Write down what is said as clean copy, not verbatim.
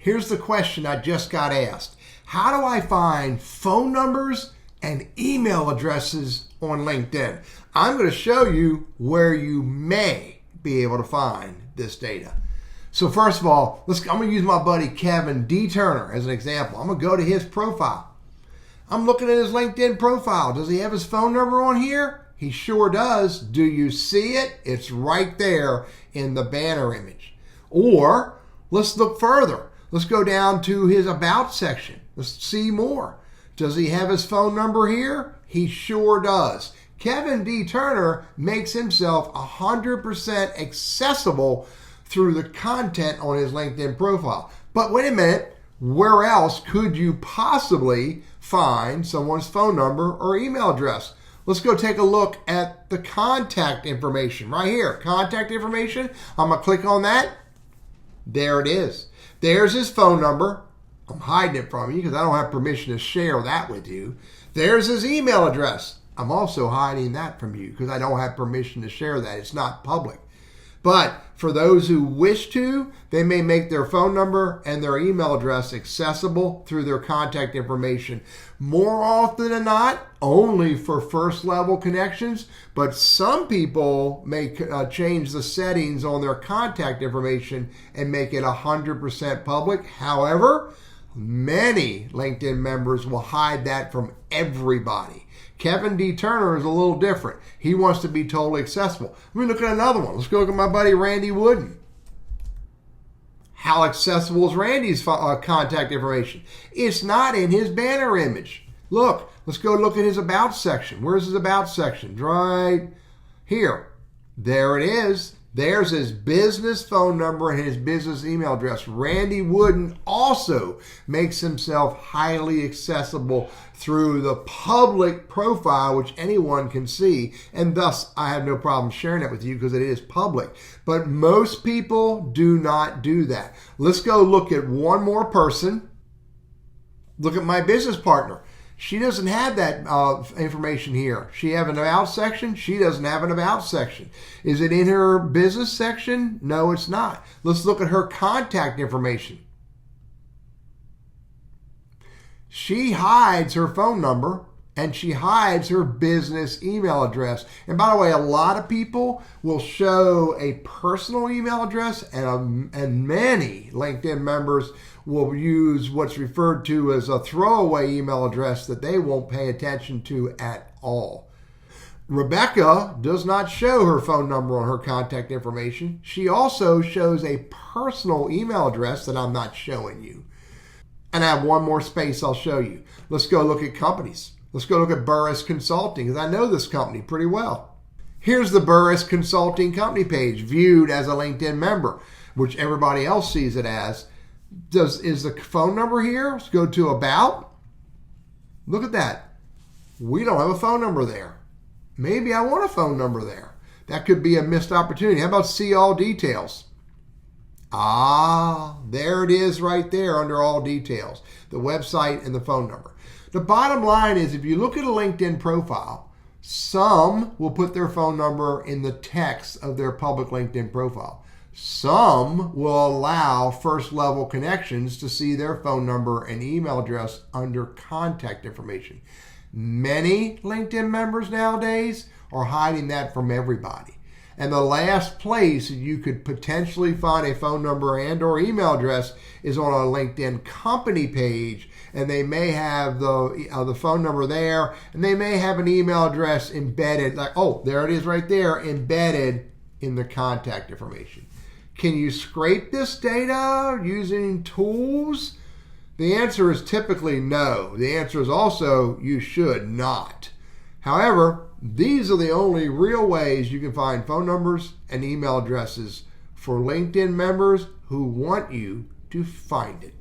Here's the question I just got asked. How do I find phone numbers and email addresses on LinkedIn? I'm going to show you where you may be able to find this data. So first of all, I'm going to use my buddy Kevin D. Turner as an example. I'm going to go to his profile. I'm looking at his LinkedIn profile. Does he have his phone number on here? He sure does. Do you see it? It's right there in the banner image. Or let's look further. Let's go down to his About section. Let's see more. Does he have his phone number here? He sure does. Kevin D. Turner makes himself 100% accessible through the content on his LinkedIn profile. But wait a minute, where else could you possibly find someone's phone number or email address? Let's go take a look at the contact information right here. Contact information. I'm going to click on that. There it is. There's his phone number. I'm hiding it from you because I don't have permission to share that with you. There's his email address. I'm also hiding that from you because I don't have permission to share that. It's not public. But for those who wish to, they may make their phone number and their email address accessible through their contact information. More often than not, only for first level connections, but some people may change the settings on their contact information and make it 100% public. However, many LinkedIn members will hide that from everybody. Kevin D. Turner is a little different. He wants to be totally accessible. Let me look at another one. Let's go look at my buddy Randy Wooden. How accessible is Randy's contact information? It's not in his banner image. Look, let's go look at his About section. Where's his About section? Right here. There it is. There's his business phone number and his business email address. Randy Wooden also makes himself highly accessible through the public profile, which anyone can see. And thus, I have no problem sharing it with you because it is public. But most people do not do that. Let's go look at one more person. Look at my business partner. She doesn't have that information here. She have an About section. She doesn't have an About section. Is it in her business section? No, it's not. Let's look at her contact information. She hides her phone number and she hides her business email address. And by the way, a lot of people will show a personal email address and many LinkedIn members will use what's referred to as a throwaway email address that they won't pay attention to at all. Rebecca does not show her phone number on her contact information. She also shows a personal email address that I'm not showing you. And I have one more space I'll show you. Let's go look at companies. Let's go look at Burriss Consulting because I know this company pretty well. Here's the Burriss Consulting company page viewed as a LinkedIn member, which everybody else sees it as. Is the phone number here? Let's go to About. Look at that. We don't have a phone number there. Maybe I want a phone number there. That could be a missed opportunity. How about see all details? There it is right there under all details. The website and the phone number. The bottom line is if you look at a LinkedIn profile, some will put their phone number in the text of their public LinkedIn profile. Some will allow first-level connections to see their phone number and email address under contact information. Many LinkedIn members nowadays are hiding that from everybody. And the last place you could potentially find a phone number and or email address is on a LinkedIn company page, and they may have the phone number there, and they may have an email address embedded, like, oh, there it is right there, embedded in the contact information. Can you scrape this data using tools? The answer is typically no. The answer is also you should not. However, these are the only real ways you can find phone numbers and email addresses for LinkedIn members who want you to find it.